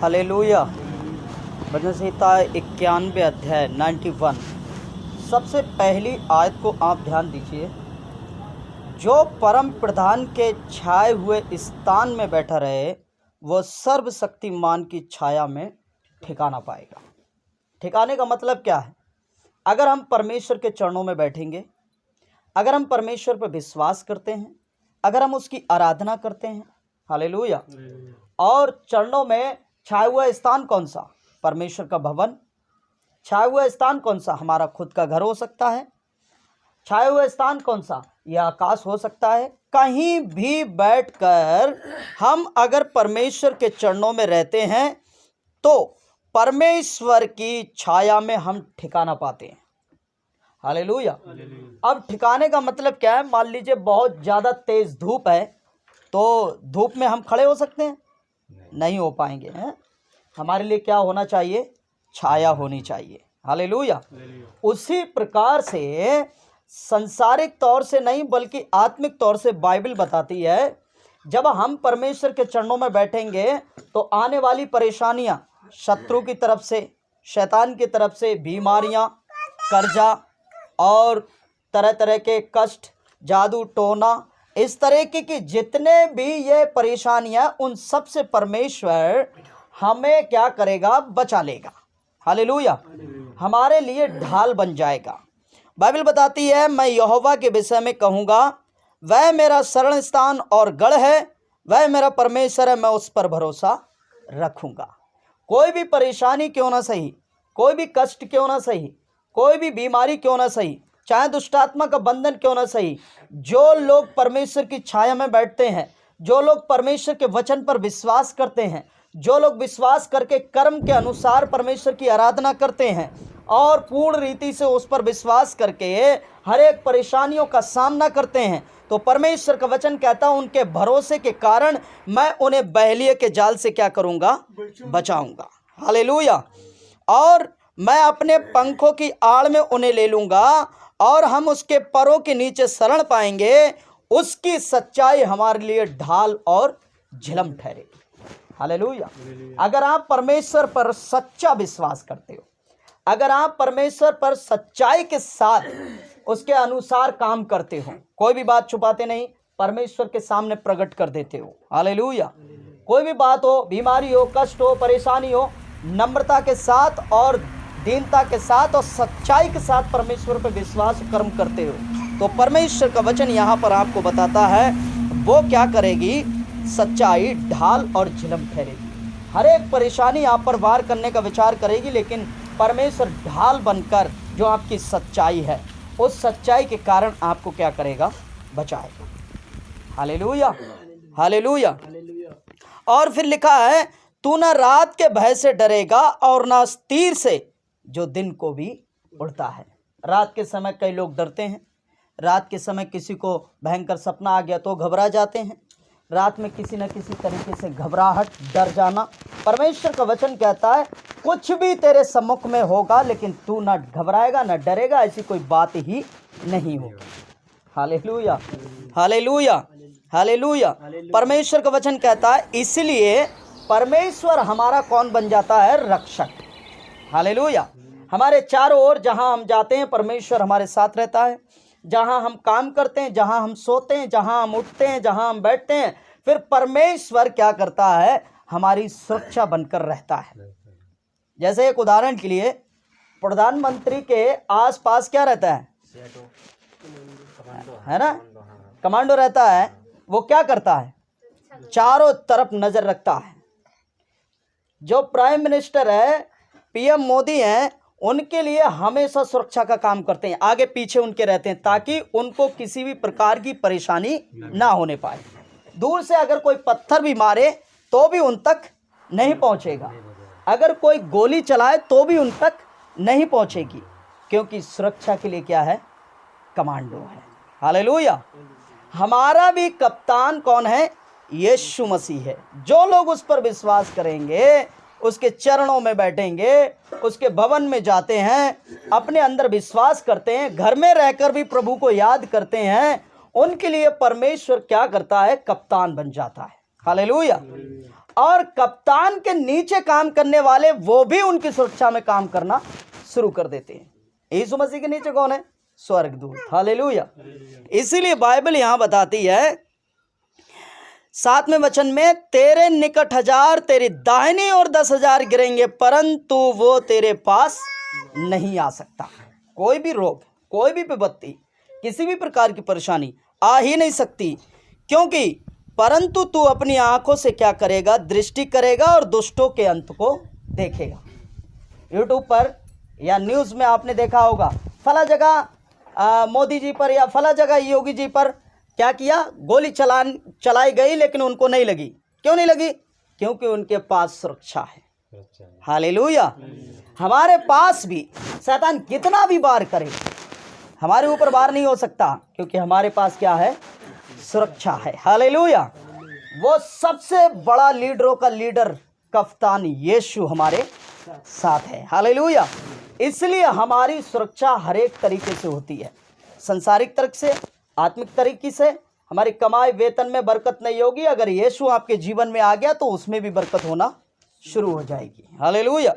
Hallelujah. भजन संहिता 91 अध्याय 91 सबसे पहली आयत को आप ध्यान दीजिए। जो परम प्रधान के छाए हुए स्थान में बैठा रहे वो सर्वशक्तिमान की छाया में ठिकाना पाएगा। ठिकाने का मतलब क्या है? अगर हम परमेश्वर के चरणों में बैठेंगे, अगर हम परमेश्वर पर विश्वास करते हैं, अगर हम उसकी आराधना करते हैं, हालेलुया। और चरणों में छाया हुआ स्थान कौन सा? परमेश्वर का भवन। छाया हुआ स्थान कौन सा? हमारा खुद का घर हो सकता है। छाया हुआ स्थान कौन सा? यह आकाश हो सकता है। कहीं भी बैठकर हम अगर परमेश्वर के चरणों में रहते हैं तो परमेश्वर की छाया में हम ठिकाना पाते हैं। हालेलुया। अब ठिकाने का मतलब क्या है? मान लीजिए बहुत ज़्यादा तेज धूप है, तो धूप में हम खड़े हो सकते हैं? नहीं हो पाएंगे हैं? हमारे लिए क्या होना चाहिए? छाया होनी चाहिए। हालेलुया। उसी प्रकार से संसारिक तौर से नहीं बल्कि आत्मिक तौर से बाइबल बताती है, जब हम परमेश्वर के चरणों में बैठेंगे तो आने वाली परेशानियां शत्रु की तरफ से, शैतान की तरफ से, बीमारियां, कर्जा और तरह तरह के कष्ट, जादू टोना, इस तरह की जितने भी ये परेशानियां, उन सब से परमेश्वर हमें क्या करेगा? बचा लेगा। हालेलुया। हमारे लिए ढाल बन जाएगा। बाइबल बताती है, मैं यहोवा के विषय में कहूँगा, वह मेरा शरण स्थान और गढ़ है, वह मेरा परमेश्वर है, मैं उस पर भरोसा रखूँगा। कोई भी परेशानी क्यों ना सही, कोई भी कष्ट क्यों ना सही, कोई भी बीमारी क्यों ना सही, चाहे दुष्टात्मा का बंधन क्यों ना सही, जो लोग परमेश्वर की छाया में बैठते हैं, जो लोग परमेश्वर के वचन पर विश्वास करते हैं, जो लोग विश्वास करके कर्म के अनुसार परमेश्वर की आराधना करते हैं और पूर्ण रीति से उस पर विश्वास करके हर एक परेशानियों का सामना करते हैं, तो परमेश्वर का वचन कहता है उनके भरोसे के कारण मैं उन्हें बहलिये के जाल से क्या करूंगा? बचाऊंगा। हालेलुया। और मैं अपने पंखों की आड़ में उन्हें ले लूंगा और हम उसके परों के नीचे शरण पाएंगे। उसकी सच्चाई हमारे लिए ढाल और झिलम ठहरेगी। हालेलुया। अगर आप परमेश्वर पर सच्चा विश्वास करते हो, अगर आप परमेश्वर पर सच्चाई के साथ उसके अनुसार काम करते हो, कोई भी बात छुपाते नहीं, परमेश्वर के सामने प्रकट कर देते हो। हालेलुया। कोई भी बात हो, बीमारी हो, कष्ट हो, परेशानी हो, नम्रता के साथ और दीनता के साथ और सच्चाई के साथ परमेश्वर पर विश्वास कर्म करते हो, तो परमेश्वर का वचन यहाँ पर आपको बताता है वो क्या करेगी? सच्चाई ढाल और झिलम ठहरेगी। हर एक परेशानी आप पर वार करने का विचार करेगी, लेकिन परमेश्वर ढाल बनकर जो आपकी सच्चाई है, उस सच्चाई के कारण आपको क्या करेगा? बचाएगा। हालेलुया। हालेलुया। और फिर लिखा है, तू ना रात के भय से डरेगा और ना तीर से जो दिन को भी उड़ता है। रात के समय कई लोग डरते हैं। रात के समय किसी को भयंकर सपना आ गया तो घबरा जाते हैं। रात में किसी न किसी तरीके से घबराहट, डर जाना। परमेश्वर का वचन कहता है कुछ भी तेरे सम्मुख में होगा लेकिन तू ना घबराएगा, ना डरेगा, ऐसी कोई बात ही नहीं होगी। हालेलुया। हालेलुया। हालेलुया। परमेश्वर का वचन कहता है, इसलिए परमेश्वर हमारा कौन बन जाता है? रक्षक। हालेलुया। हमारे चारों ओर जहां हम जाते हैं परमेश्वर हमारे साथ रहता है। जहां हम काम करते हैं, जहां हम सोते हैं, जहां हम उठते हैं, जहां हम बैठते हैं, फिर परमेश्वर क्या करता है? हमारी सुरक्षा बनकर रहता है। जैसे एक उदाहरण के लिए, प्रधानमंत्री के आसपास क्या रहता है ना? कमांडो रहता है। वो क्या करता है? चारों तरफ नजर रखता है। जो प्राइम मिनिस्टर है, पीएम मोदी हैं, उनके लिए हमेशा सुरक्षा का काम करते हैं, आगे पीछे उनके रहते हैं, ताकि उनको किसी भी प्रकार की परेशानी ना होने पाए। दूर से अगर कोई पत्थर भी मारे तो भी उन तक नहीं पहुंचेगा, अगर कोई गोली चलाए तो भी उन तक नहीं पहुंचेगी, क्योंकि सुरक्षा के लिए क्या है? कमांडो है। हालेलुया। हमारा भी कप्तान कौन है? यीशु मसीह है। जो लोग उस पर विश्वास करेंगे, उसके चरणों में बैठेंगे, उसके भवन में जाते हैं, अपने अंदर विश्वास करते हैं, घर में रहकर भी प्रभु को याद करते हैं, उनके लिए परमेश्वर क्या करता है? कप्तान बन जाता है। हालेलुया। और कप्तान के नीचे काम करने वाले वो भी उनकी सुरक्षा में काम करना शुरू कर देते हैं। यीशु मसीह के नीचे कौन है? स्वर्गदूत। हालेलुया। इसीलिए बाइबल यहां बताती है 7वें वचन में, तेरे निकट 1000 तेरी दाहिनी और 10,000 गिरेंगे परंतु वो तेरे पास नहीं आ सकता। कोई भी रोग, कोई भी विपत्ति, किसी भी प्रकार की परेशानी आ ही नहीं सकती, क्योंकि परंतु तू अपनी आंखों से क्या करेगा? दृष्टि करेगा और दुष्टों के अंत को देखेगा। यूट्यूब पर या न्यूज़ में आपने देखा होगा, फला जगह मोदी जी पर या फला जगह योगी जी पर क्या किया? गोली चलाई गई लेकिन उनको नहीं लगी। क्यों नहीं लगी? क्योंकि उनके पास सुरक्षा है। हालेलुया। हमारे पास भी शैतान कितना भी वार करे, हमारे ऊपर वार नहीं हो सकता, क्योंकि हमारे पास क्या है? सुरक्षा है। हालेलुया। वो सबसे बड़ा लीडरों का लीडर कप्तान यीशु हमारे साथ है। हालेलुया। इसलिए हमारी सुरक्षा हर एक तरीके से होती है, संसारिक तर्क से, आत्मिक तरीके से। हमारी कमाई वेतन में बरकत नहीं होगी, अगर यीशु आपके जीवन में आ गया तो उसमें भी बरकत होना शुरू हो जाएगी। हालेलुया।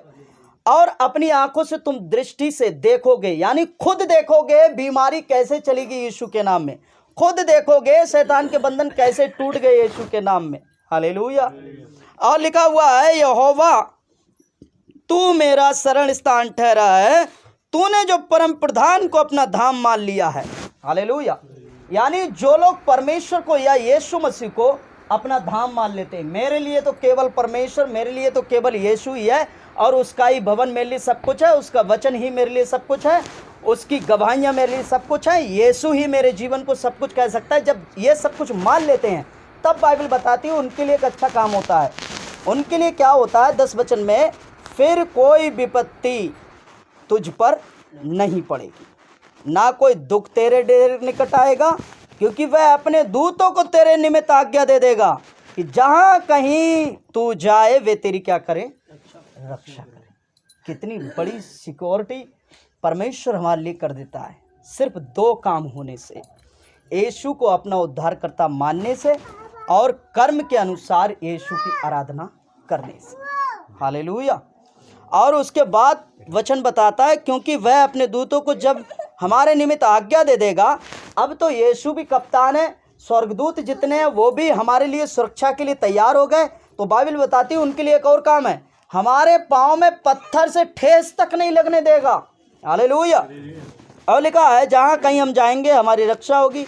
और अपनी आंखों से तुम दृष्टि से देखोगे, यानी खुद देखोगे बीमारी कैसे चलेगी यीशु के नाम में, खुद देखोगे शैतान के बंधन कैसे टूट गए यीशु के नाम में। हालेलुया। और लिखा हुआ है, यहोवा तू मेरा शरण स्थान ठहरा है, तूने जो परम प्रधान को अपना धाम मान लिया है। हालेलुया। यानी जो लोग परमेश्वर को या यीशु मसीह को अपना धाम मान लेते हैं, मेरे लिए तो केवल परमेश्वर, मेरे लिए तो केवल यीशु ही है, और उसका ही भवन मेरे लिए सब कुछ है, उसका वचन ही मेरे लिए सब कुछ है, उसकी गवाहियाँ मेरे लिए सब कुछ है, यीशु ही मेरे जीवन को सब कुछ कह सकता है। जब ये सब कुछ मान लेते हैं तब बाइबल बताती है उनके लिए एक अच्छा काम होता है। उनके लिए क्या होता है? 10 वचन में, फिर कोई विपत्ति तुझ पर नहीं पड़ेगी, ना कोई दुख तेरे डेरे निकट आएगा, क्योंकि वह अपने दूतों को तेरे निमित्त आज्ञा दे देगा कि जहां कहीं तू जाए वे तेरी क्या करें? रक्षा करें। कितनी बड़ी सिक्योरिटी परमेश्वर हमारे लिए कर देता है, सिर्फ 2 काम होने से, यीशु को अपना उद्धारकर्ता मानने से और कर्म के अनुसार यीशु की आराधना करने से। हालेलुया। और उसके बाद वचन बताता है, क्योंकि वह अपने दूतों को जब हमारे निमित्त आज्ञा दे देगा। अब तो यीशु भी कप्तान है, स्वर्गदूत जितने हैं वो भी हमारे लिए सुरक्षा के लिए तैयार हो गए। तो बाइबल बताती है उनके लिए एक और काम है, हमारे पाँव में पत्थर से ठेस तक नहीं लगने देगा। हालेलुया। और लिखा है, जहाँ कहीं हम जाएंगे हमारी रक्षा होगी।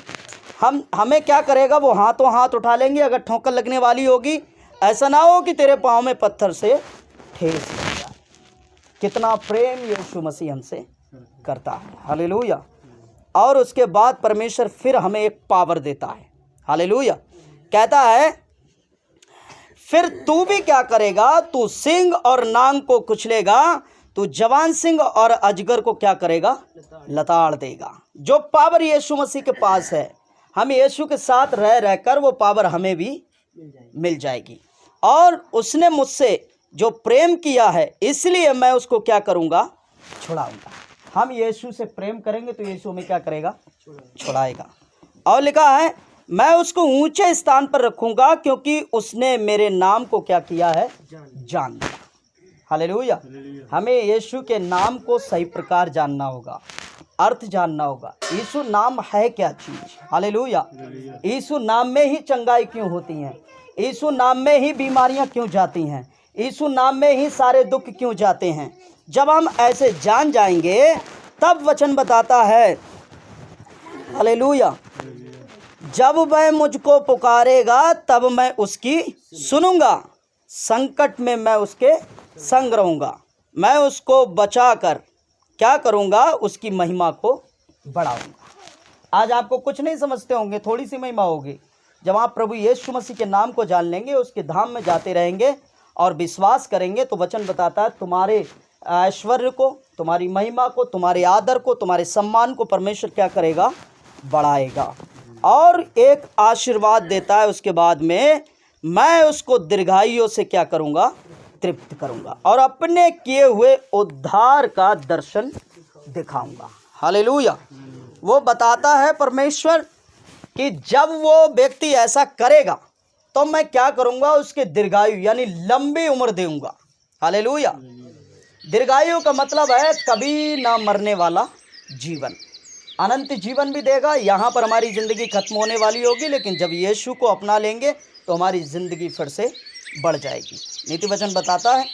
हमें क्या करेगा? वो हाथों हाथ उठा लेंगे अगर ठोकर लगने वाली होगी। ऐसा ना हो कि तेरे पाँव में पत्थर से ठेस लग जाए। कितना प्रेम यीशु मसीह हमसे करता है। हालेलुया। और उसके बाद परमेश्वर फिर हमें एक पावर देता है। हालेलुया। कहता है, फिर तू भी क्या करेगा? तू सिंह और नांग को कुचलेगा, तू जवान सिंह और अजगर को क्या करेगा? लताड़ देगा। जो पावर यीशु मसीह के पास है, हम यीशु के साथ रह रहकर वो पावर हमें भी मिल जाएगी। और उसने मुझसे जो प्रेम किया है, इसलिए मैं उसको क्या करूँगा? छुड़ाऊंगा। हम यीशु से प्रेम करेंगे तो यीशु हमें क्या करेगा? छुड़ाएगा। और लिखा है, मैं उसको ऊंचे स्थान पर रखूंगा, क्योंकि उसने मेरे नाम को क्या किया है? जान लिया। हालेलुया। हमें यीशु के नाम को सही प्रकार जानना होगा, अर्थ जानना होगा। यीशु नाम है क्या चीज? हालेलुया। यीशु नाम में ही चंगाई क्यों होती हैं? यीशु नाम में ही बीमारियां क्यों जाती हैं? यीशु नाम में ही सारे दुख क्यों जाते हैं? जब हम ऐसे जान जाएंगे तब वचन बताता है, हालेलुया, जब वह मुझको पुकारेगा तब मैं उसकी सुनूंगा, संकट में मैं उसके संग रहूंगा, मैं उसको बचाकर क्या करूंगा? उसकी महिमा को बढ़ाऊंगा। आज आपको कुछ नहीं समझते होंगे, थोड़ी सी महिमा होगी। जब आप प्रभु यीशु मसीह के नाम को जान लेंगे, उसके धाम में जाते रहेंगे और विश्वास करेंगे, तो वचन बताता है तुम्हारे ऐश्वर्य को, तुम्हारी महिमा को, तुम्हारे आदर को, तुम्हारे सम्मान को परमेश्वर क्या करेगा? बढ़ाएगा। और एक आशीर्वाद देता है उसके बाद में, मैं उसको दीर्घायुओं से क्या करूँगा? तृप्त करूँगा और अपने किए हुए उद्धार का दर्शन दिखाऊँगा। हालेलुया। वो बताता है परमेश्वर कि जब वो व्यक्ति ऐसा करेगा तो मैं क्या करूँगा, उसके दीर्घायु यानी लंबी उम्र दूंगा। हालेलुया। दीर्घायु का मतलब है कभी ना मरने वाला जीवन, अनंत जीवन भी देगा। यहाँ पर हमारी ज़िंदगी खत्म होने वाली होगी, लेकिन जब यीशु को अपना लेंगे तो हमारी ज़िंदगी फिर से बढ़ जाएगी। नीति वचन बताता है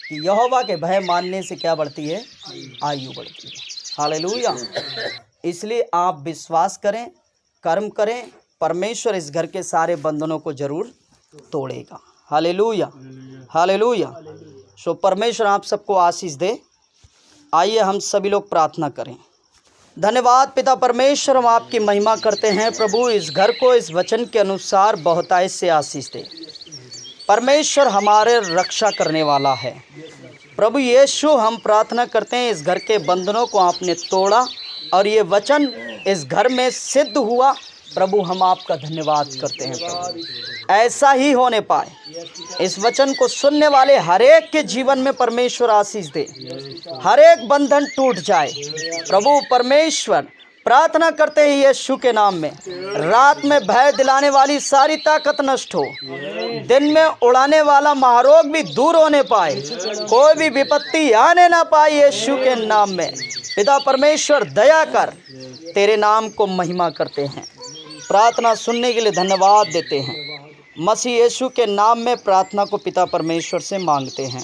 कि यहोवा के भय मानने से क्या बढ़ती है, आयु बढ़ती है। हालेलुया। इसलिए आप विश्वास करें, कर्म करें, परमेश्वर इस घर के सारे बंधनों को जरूर तोड़ेगा। Hallelujah, hallelujah. सो परमेश्वर आप सबको आशीष दे। आइए हम सभी लोग प्रार्थना करें। धन्यवाद पिता परमेश्वर, हम आपकी महिमा करते हैं प्रभु। इस घर को इस वचन के अनुसार बहुतायत से आशीष दे। परमेश्वर हमारे रक्षा करने वाला है प्रभु यीशु। हम प्रार्थना करते हैं इस घर के बंधनों को आपने तोड़ा और ये वचन इस घर में सिद्ध हुआ प्रभु। हम आपका धन्यवाद करते हैं प्रभु, ऐसा ही होने पाए। इस वचन को सुनने वाले हर एक के जीवन में परमेश्वर आशीष दे, हर एक बंधन टूट जाए प्रभु। परमेश्वर प्रार्थना करते हैं यीशु के नाम में, रात में भय दिलाने वाली सारी ताकत नष्ट हो, दिन में उड़ाने वाला महारोग भी दूर होने पाए, कोई भी विपत्ति आने ना पाए यीशु के नाम में। पिता परमेश्वर दया कर, तेरे नाम को महिमा करते हैं। प्रार्थना सुनने के लिए धन्यवाद देते हैं। मसीह यीशु के नाम में प्रार्थना को पिता परमेश्वर से मांगते हैं।